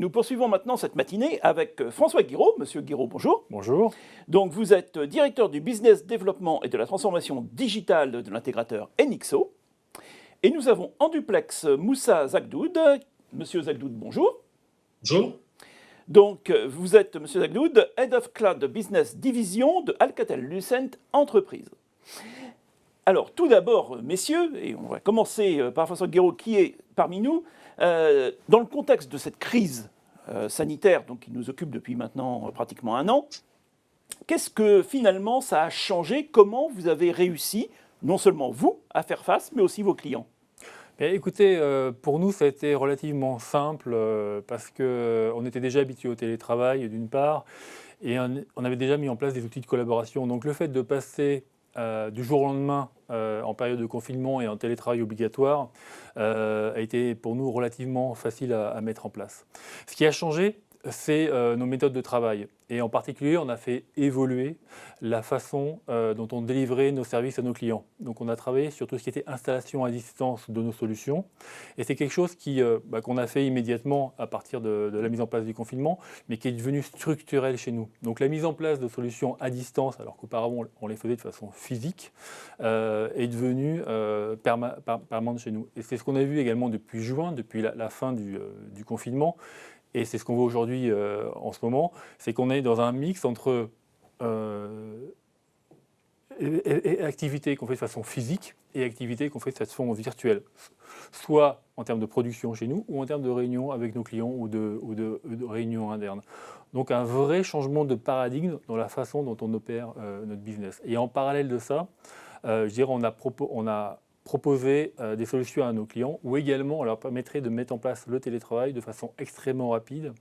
nous poursuivons maintenant cette matinée avec François Guiraud. Monsieur Guiraud, bonjour. Bonjour. Donc vous êtes directeur du business développement et de la transformation digitale de l'intégrateur NXO. Et nous avons en duplex Moussa Zagdoud. Monsieur Zagdoud, bonjour. Bonjour. Donc vous êtes, Monsieur Zagdoud, Head of Cloud Business Division de Alcatel-Lucent Entreprises. Alors tout d'abord, messieurs, et on va commencer par François Guiraud qui est parmi nous, dans le contexte de cette crise sanitaire donc, qui nous occupe depuis maintenant pratiquement un an, qu'est-ce que finalement ça a changé? Comment vous avez réussi, non seulement vous, à faire face, mais aussi vos clients? Écoutez, pour nous, ça a été relativement simple parce qu'on était déjà habitués au télétravail d'une part et on avait déjà mis en place des outils de collaboration. Donc le fait de passer du jour au lendemain en période de confinement et en télétravail obligatoire a été pour nous relativement facile à mettre en place. Ce qui a changé, c'est nos méthodes de travail. Et en particulier, on a fait évoluer la façon dont on délivrait nos services à nos clients. Donc on a travaillé sur tout ce qui était installation à distance de nos solutions. Et c'est quelque chose qu'on a fait immédiatement à partir de la mise en place du confinement, mais qui est devenu structurel chez nous. Donc la mise en place de solutions à distance, alors qu'auparavant on les faisait de façon physique, est devenue permanente chez nous. Et c'est ce qu'on a vu également depuis juin, depuis la fin du confinement. Et c'est ce qu'on voit aujourd'hui en ce moment, c'est qu'on est dans un mix entre activités qu'on fait de façon physique et activités qu'on fait de façon virtuelle, soit en termes de production chez nous ou en termes de réunions avec nos clients ou de réunions internes. Donc un vrai changement de paradigme dans la façon dont on opère notre business. Et en parallèle de ça, je dirais on a proposer des solutions à nos clients ou également on leur permettrait de mettre en place le télétravail de façon extrêmement rapide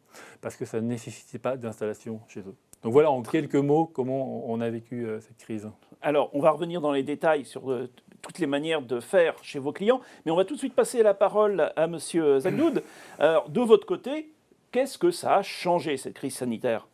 parce que ça ne nécessitait pas d'installation chez eux. Donc voilà en quelques mots comment on a vécu cette crise. Alors on va revenir dans les détails sur toutes les manières de faire chez vos clients, mais on va tout de suite passer la parole à Monsieur Zagdoud. Alors de votre côté, qu'est-ce que ça a changé cette crise sanitaire ?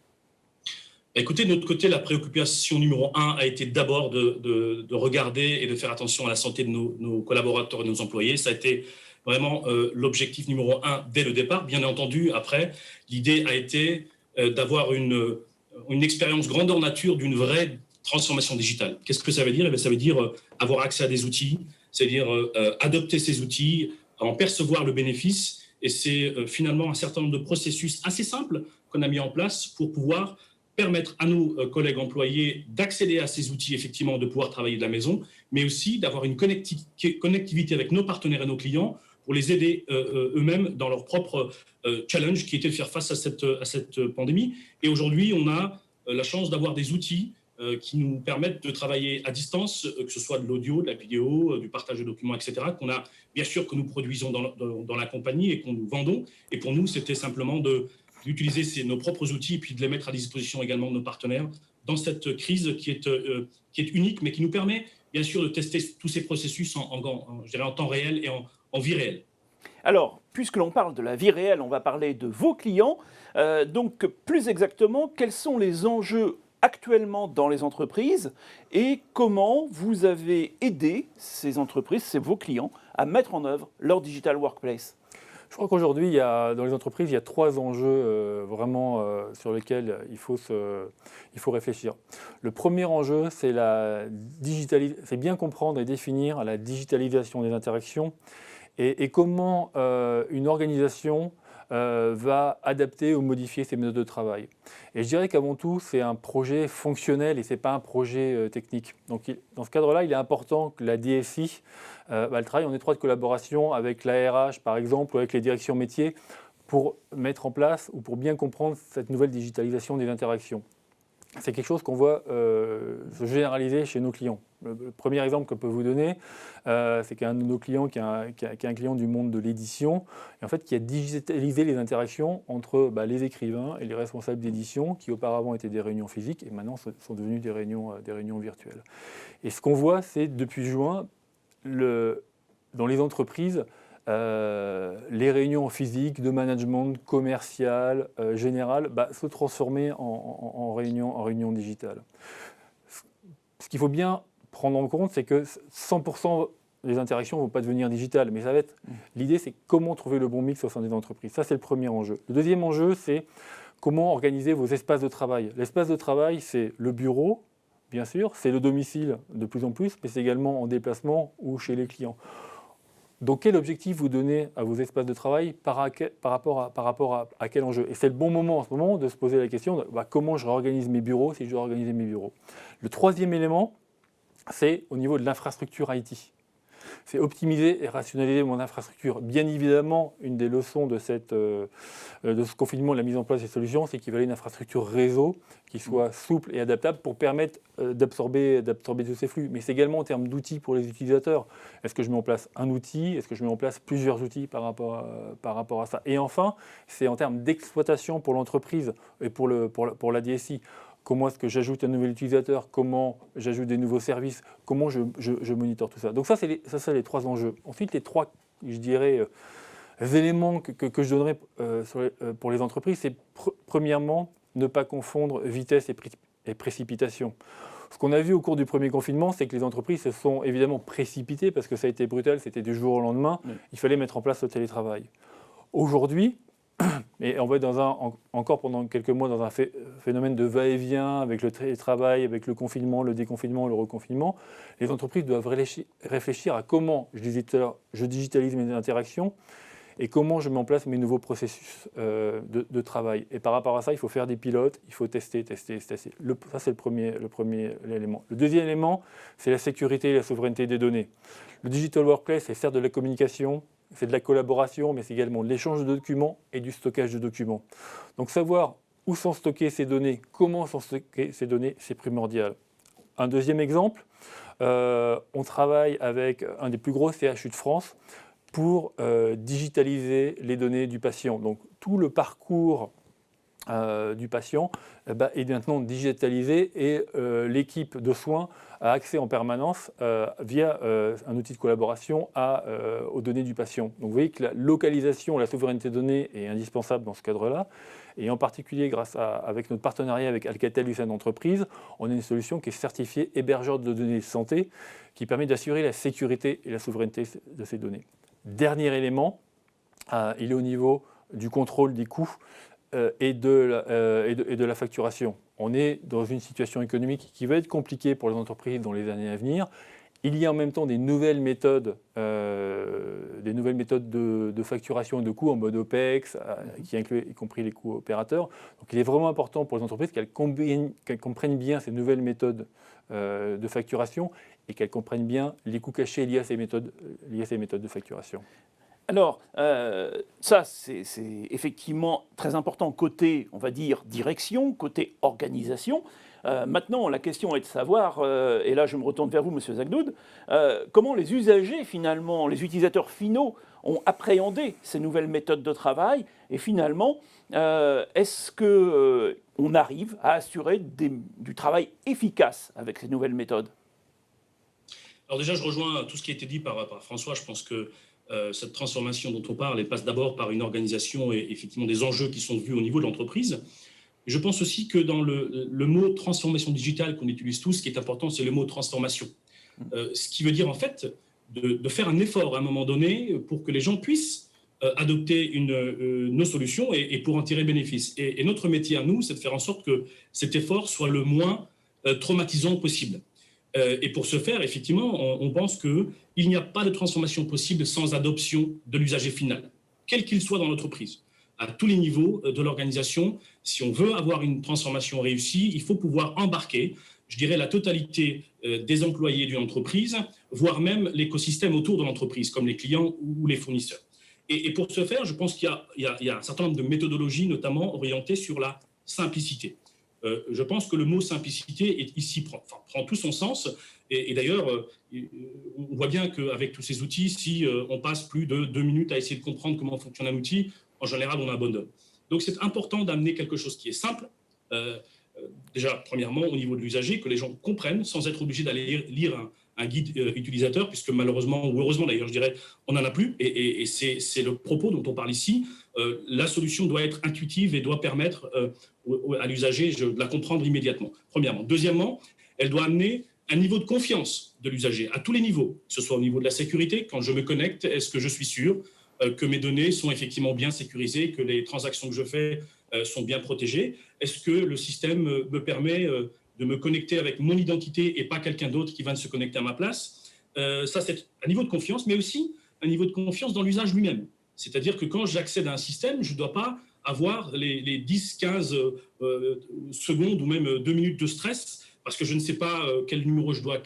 Écoutez, de notre côté, la préoccupation numéro 1 a été d'abord de regarder et de faire attention à la santé de nos collaborateurs et de nos employés. Ça a été vraiment l'objectif numéro 1 dès le départ. Bien entendu, après, l'idée a été d'avoir une expérience grandeur nature d'une vraie transformation digitale. Qu'est-ce que ça veut dire ? Ça veut dire avoir accès à des outils, c'est-à-dire adopter ces outils, en percevoir le bénéfice. Et c'est finalement un certain nombre de processus assez simples qu'on a mis en place pour pouvoir permettre à nos collègues employés d'accéder à ces outils, effectivement, de pouvoir travailler de la maison, mais aussi d'avoir une connectivité avec nos partenaires et nos clients pour les aider eux-mêmes dans leur propre challenge qui était de faire face à cette pandémie. Et aujourd'hui, on a la chance d'avoir des outils qui nous permettent de travailler à distance, que ce soit de l'audio, de la vidéo, du partage de documents, etc., qu'on a bien sûr que nous produisons dans la compagnie et qu'on nous vendons. Et pour nous, c'était simplement d'utiliser nos propres outils et puis de les mettre à disposition également de nos partenaires dans cette crise qui est unique, mais qui nous permet bien sûr de tester tous ces processus je dirais en temps réel et en vie réelle. Alors, puisque l'on parle de la vie réelle, on va parler de vos clients. Donc, plus exactement, quels sont les enjeux actuellement dans les entreprises et comment vous avez aidé ces entreprises, vos clients, à mettre en œuvre leur digital workplace ? Je crois qu'aujourd'hui, dans les entreprises, il y a 3 enjeux vraiment sur lesquels il faut réfléchir. Le premier enjeu, c'est bien comprendre et définir la digitalisation des interactions et comment une organisation va adapter ou modifier ses méthodes de travail. Et je dirais qu'avant tout, c'est un projet fonctionnel et ce n'est pas un projet technique. Donc dans ce cadre-là, il est important que la DSI elle travaille en étroite collaboration avec la RH, par exemple, ou avec les directions métiers pour mettre en place ou pour bien comprendre cette nouvelle digitalisation des interactions. C'est quelque chose qu'on voit se généraliser chez nos clients. Le premier exemple que je peux vous donner, c'est qu'un de nos clients qui est un client du monde de l'édition, et en fait, qui a digitalisé les interactions entre les écrivains et les responsables d'édition, qui auparavant étaient des réunions physiques et maintenant sont devenues des réunions virtuelles. Et ce qu'on voit, c'est depuis juin, dans les entreprises, les réunions physiques de management commercial, général, se transformer en réunions digitales. Ce qu'il faut bien prendre en compte, c'est que 100% les interactions ne vont pas devenir digitales, mais ça va être l'idée, c'est comment trouver le bon mix au sein des entreprises. Ça, c'est le premier enjeu. Le deuxième enjeu, c'est comment organiser vos espaces de travail. L'espace de travail, c'est le bureau, bien sûr, c'est le domicile de plus en plus, mais c'est également en déplacement ou chez les clients. Donc, quel objectif vous donnez à vos espaces de travail par rapport à quel enjeu? Et c'est le bon moment en ce moment de se poser la question de comment je réorganise mes bureaux si je dois organiser mes bureaux. Le troisième élément, c'est au niveau de l'infrastructure IT. C'est optimiser et rationaliser mon infrastructure. Bien évidemment, une des leçons de ce confinement, de la mise en place des solutions, c'est qu'il fallait une infrastructure réseau qui soit souple et adaptable pour permettre d'absorber tous ces flux. Mais c'est également en termes d'outils pour les utilisateurs. Est-ce que je mets en place un outil? Est-ce que je mets en place plusieurs outils par rapport à ça? Et enfin, c'est en termes d'exploitation pour l'entreprise et pour la DSI. Comment est-ce que j'ajoute un nouvel utilisateur? Comment j'ajoute des nouveaux services? Comment je monitore tout ça? Donc ça, c'est les trois enjeux. Ensuite, les trois, je dirais, éléments que je donnerais pour les entreprises, c'est premièrement, ne pas confondre vitesse et précipitation. Ce qu'on a vu au cours du premier confinement, c'est que les entreprises se sont évidemment précipitées parce que ça a été brutal, c'était du jour au lendemain. Oui. Il fallait mettre en place le télétravail. Aujourd'hui, et on va être encore pendant quelques mois dans un phénomène de va-et-vient avec le télétravail, avec le confinement, le déconfinement, le reconfinement. Les entreprises doivent réfléchir à comment, je disais tout à l'heure, je digitalise mes interactions et comment je mets en place mes nouveaux processus de travail. Et par rapport à ça, il faut faire des pilotes, il faut tester. Ça, c'est le premier élément. Le deuxième élément, c'est la sécurité et la souveraineté des données. Le digital workplace, c'est certes de la communication, c'est de la collaboration, mais c'est également de l'échange de documents et du stockage de documents. Donc savoir où sont stockées ces données, comment sont stockées ces données, c'est primordial. Un deuxième exemple, on travaille avec un des plus gros CHU de France pour digitaliser les données du patient. Donc tout le parcours du patient est maintenant digitalisé et l'équipe de soins a accès en permanence via un outil de collaboration aux données du patient. Donc vous voyez que la localisation, la souveraineté de données est indispensable dans ce cadre-là. Et en particulier, avec notre partenariat avec Alcatel-Lucent Entreprises, on a une solution qui est certifiée hébergeur de données de santé qui permet d'assurer la sécurité et la souveraineté de ces données. Dernier élément, il est au niveau du contrôle des coûts et de la facturation. On est dans une situation économique qui va être compliquée pour les entreprises dans les années à venir. Il y a en même temps des nouvelles méthodes de facturation et de coûts en mode OPEX, qui incluent y compris les coûts opérateurs. Donc il est vraiment important pour les entreprises qu'elles comprennent bien ces nouvelles méthodes de facturation et qu'elles comprennent bien les coûts cachés liés à ces méthodes de facturation. Alors, ça, c'est effectivement très important côté, on va dire, direction, côté organisation. Maintenant, la question est de savoir, et là je me retourne vers vous, Monsieur Zagnoud, comment les usagers, finalement, les utilisateurs finaux, ont appréhendé ces nouvelles méthodes de travail, et finalement, est-ce qu'on arrive à assurer du travail efficace avec ces nouvelles méthodes? Alors déjà, je rejoins tout ce qui a été dit par François. Je pense que cette transformation dont on parle, elle passe d'abord par une organisation et effectivement des enjeux qui sont vus au niveau de l'entreprise. Je pense aussi que dans le mot transformation digitale qu'on utilise tous, ce qui est important, c'est le mot transformation. Ce qui veut dire en fait de faire un effort à un moment donné pour que les gens puissent adopter nos solutions et pour en tirer bénéfice. Et notre métier à nous, c'est de faire en sorte que cet effort soit le moins traumatisant possible. Et pour ce faire, effectivement, on pense qu'il n'y a pas de transformation possible sans adoption de l'usager final, quel qu'il soit dans l'entreprise, à tous les niveaux de l'organisation. Si on veut avoir une transformation réussie, il faut pouvoir embarquer, je dirais, la totalité des employés d'une entreprise, voire même l'écosystème autour de l'entreprise, comme les clients ou les fournisseurs. Et pour ce faire, je pense qu'il y a un certain nombre de méthodologies, notamment orientées sur la simplicité. Je pense que le mot simplicité ici prend tout son sens. Et d'ailleurs, on voit bien qu'avec tous ces outils, si on passe plus de 2 minutes à essayer de comprendre comment fonctionne un outil, en général, on abandonne. Donc, c'est important d'amener quelque chose qui est simple. Déjà, premièrement, au niveau de l'usager, que les gens comprennent sans être obligés d'aller lire un guide utilisateur, puisque malheureusement, ou heureusement d'ailleurs, je dirais, on n'en a plus. Et c'est le propos dont on parle ici. La solution doit être intuitive et doit permettre à l'usager de la comprendre immédiatement, premièrement. Deuxièmement, elle doit amener un niveau de confiance de l'usager à tous les niveaux, que ce soit au niveau de la sécurité, quand je me connecte, est-ce que je suis sûr que mes données sont effectivement bien sécurisées, que les transactions que je fais sont bien protégées? Est-ce que le système me permet de me connecter avec mon identité et pas quelqu'un d'autre qui va se connecter à ma place? Ça, c'est un niveau de confiance, mais aussi un niveau de confiance dans l'usage lui-même. C'est-à-dire que quand j'accède à un système, je ne dois pas avoir les 10, 15 secondes ou même 2 minutes de stress parce que je ne sais pas quel numéro je dois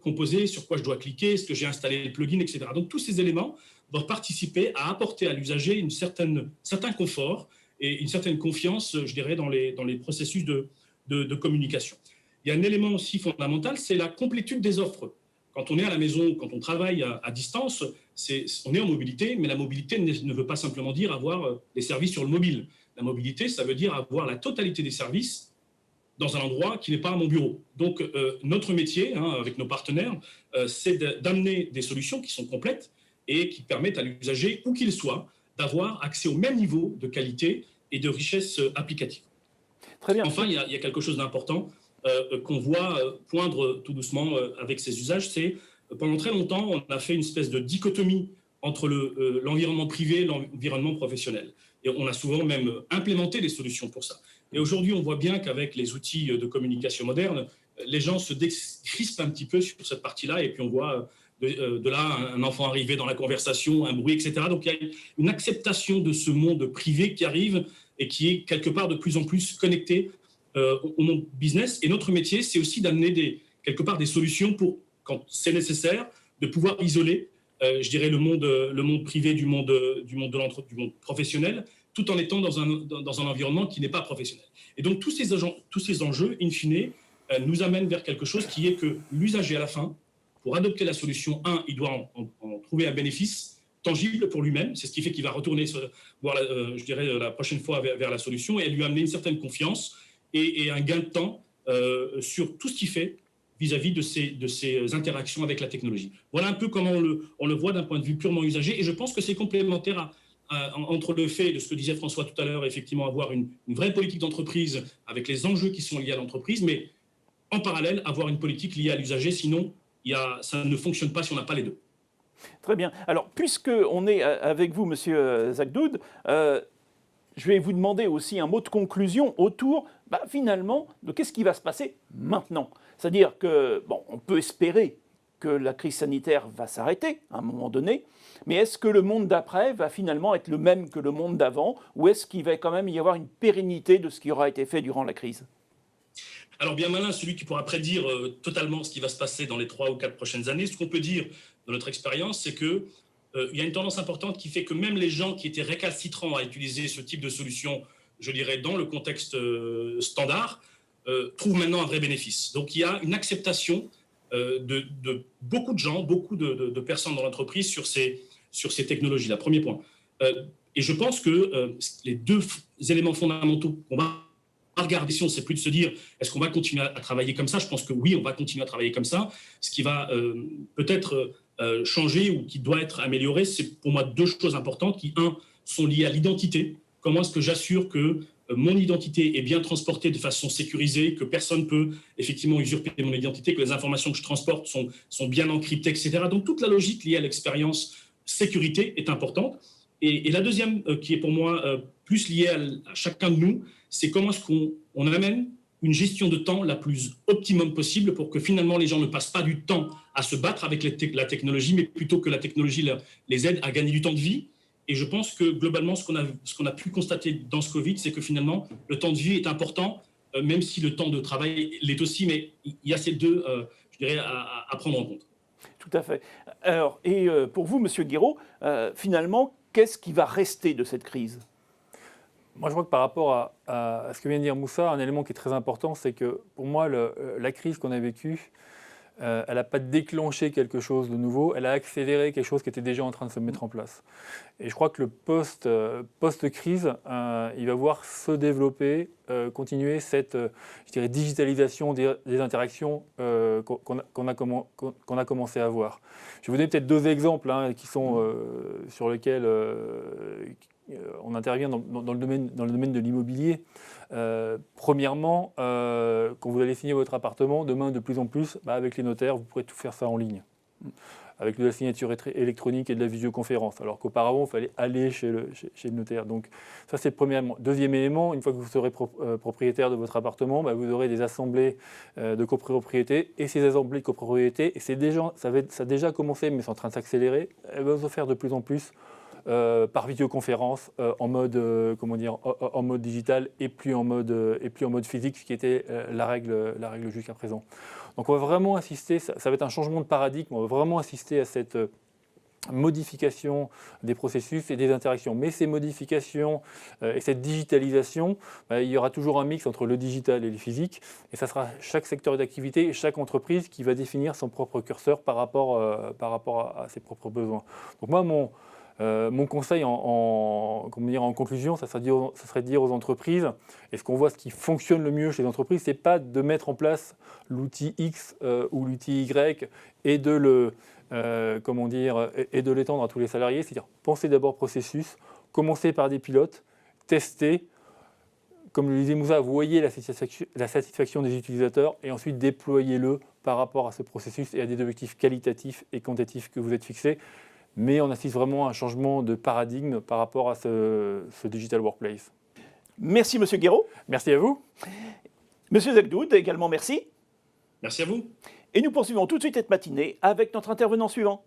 composer, sur quoi je dois cliquer, est-ce que j'ai installé le plugin, etc. Donc tous ces éléments doivent participer à apporter à l'usager un certain confort et une certaine confiance, je dirais, dans les processus de communication. Il y a un élément aussi fondamental, c'est la complétude des offres. Quand on est à la maison, quand on travaille à distance, on est en mobilité, mais la mobilité ne veut pas simplement dire avoir des services sur le mobile. La mobilité, ça veut dire avoir la totalité des services dans un endroit qui n'est pas mon bureau. Donc, notre métier, avec nos partenaires, c'est d'amener des solutions qui sont complètes et qui permettent à l'usager, où qu'il soit, d'avoir accès au même niveau de qualité et de richesse applicative. Très bien. Enfin, il y a quelque chose d'important qu'on voit poindre tout doucement avec ces usages, c'est pendant très longtemps, on a fait une espèce de dichotomie entre l'environnement privé et l'environnement professionnel. Et on a souvent même implémenté des solutions pour ça. Et aujourd'hui, on voit bien qu'avec les outils de communication modernes, les gens se décrispent un petit peu sur cette partie-là, et puis on voit de là un enfant arriver dans la conversation, un bruit, etc. Donc il y a une acceptation de ce monde privé qui arrive et qui est quelque part de plus en plus connecté au monde business. Et notre métier, c'est aussi d'amener quelque part des solutions pour, quand c'est nécessaire, de pouvoir isoler, je dirais, le monde privé du monde professionnel, tout en étant dans un environnement qui n'est pas professionnel. Et donc, tous ces enjeux, in fine, nous amènent vers quelque chose qui est que l'usager, à la fin, pour adopter la solution, il doit en trouver un bénéfice tangible pour lui-même. C'est ce qui fait qu'il va retourner voir, je dirais, la prochaine fois vers la solution et lui amener une certaine confiance et un gain de temps sur tout ce qu'il fait vis-à-vis de ces interactions avec la technologie. Voilà un peu comment on le voit d'un point de vue purement usager, et je pense que c'est complémentaire entre le fait de ce que disait François tout à l'heure, effectivement avoir une vraie politique d'entreprise avec les enjeux qui sont liés à l'entreprise, mais en parallèle avoir une politique liée à l'usager, sinon ça ne fonctionne pas si on n'a pas les deux. Très bien. Alors, puisqu'on est avec vous, Monsieur Zagdoud, je vais vous demander aussi un mot de conclusion autour, finalement, de qu'est-ce qui va se passer maintenant. C'est-à-dire que, on peut espérer que la crise sanitaire va s'arrêter à un moment donné, mais est-ce que le monde d'après va finalement être le même que le monde d'avant, ou est-ce qu'il va quand même y avoir une pérennité de ce qui aura été fait durant la crise ? Alors, bien malin, celui qui pourra prédire totalement ce qui va se passer dans les 3 ou 4 prochaines années. Ce qu'on peut dire de notre expérience, c'est qu'il y a une tendance importante qui fait que même les gens qui étaient récalcitrants à utiliser ce type de solution, je dirais, dans le contexte standard, trouvent maintenant un vrai bénéfice. Donc, il y a une acceptation de beaucoup de gens, beaucoup de personnes dans l'entreprise sur ces technologies-là. Premier point. Et je pense que les deux éléments fondamentaux qu'on va regarder, si on ne sait plus de se dire est-ce qu'on va continuer à travailler comme ça, je pense que oui, on va continuer à travailler comme ça. Ce qui va peut-être changer ou qui doit être amélioré, c'est pour moi 2 choses importantes qui, sont liées à l'identité. Comment est-ce que j'assure que mon identité est bien transportée de façon sécurisée, que personne ne peut effectivement usurper mon identité, que les informations que je transporte sont bien encryptées, etc. Donc toute la logique liée à l'expérience sécurité est importante. Et la deuxième, qui est pour moi plus liée à chacun de nous, c'est comment est-ce qu'on amène une gestion de temps la plus optimum possible pour que finalement les gens ne passent pas du temps à se battre avec la technologie, mais plutôt que la technologie les aide à gagner du temps de vie. Et je pense que globalement, ce qu'on a pu constater dans ce Covid, c'est que finalement, le temps de vie est important, même si le temps de travail l'est aussi, mais il y a ces deux, je dirais, à prendre en compte. Tout à fait. Alors, et pour vous, Monsieur Guiraud, finalement, qu'est-ce qui va rester de cette crise ? Moi, je crois que par rapport à ce que vient de dire Moussa, un élément qui est très important, c'est que pour moi, la crise qu'on a vécue, elle n'a pas déclenché quelque chose de nouveau, elle a accéléré quelque chose qui était déjà en train de se mettre en place. Et je crois que le post-crise, il va voir se développer, continuer cette je dirais, digitalisation des interactions qu'on a commencé à voir. Je vais vous donner peut-être 2 exemples qui sont, sur lesquels on intervient dans le domaine de l'immobilier. Premièrement, quand vous allez signer votre appartement, demain, de plus en plus, avec les notaires, vous pourrez tout faire ça en ligne, avec de la signature électronique et de la visioconférence, alors qu'auparavant, il fallait aller chez le notaire. Donc ça, c'est le premier élément. Deuxième élément, une fois que vous serez propriétaire de votre appartement, vous aurez des assemblées de copropriété, et ces assemblées de copropriété, et ça a déjà commencé, mais c'est en train de s'accélérer, elles vont se faire de plus en plus par vidéoconférence, en mode digital et plus en mode physique, ce qui était la règle jusqu'à présent. Donc on va vraiment insister, ça va être un changement de paradigme, on va vraiment insister à cette modification des processus et des interactions. Mais ces modifications et cette digitalisation, il y aura toujours un mix entre le digital et le physique, et ça sera chaque secteur d'activité et chaque entreprise qui va définir son propre curseur par rapport à ses propres besoins. Donc moi, mon conseil en conclusion, ça serait de dire aux entreprises, et ce qui fonctionne le mieux chez les entreprises, ce n'est pas de mettre en place l'outil X ou l'outil Y et de l'étendre à tous les salariés. C'est-à-dire, pensez d'abord processus, commencez par des pilotes, testez, comme le disait Moussa, voyez la satisfaction des utilisateurs et ensuite déployez-le par rapport à ce processus et à des objectifs qualitatifs et quantitatifs que vous êtes fixés. Mais on assiste vraiment à un changement de paradigme par rapport à ce digital workplace. Merci, Monsieur Guéraud. Merci à vous. Monsieur Zegdoud, également merci. Merci à vous. Et nous poursuivons tout de suite cette matinée avec notre intervenant suivant.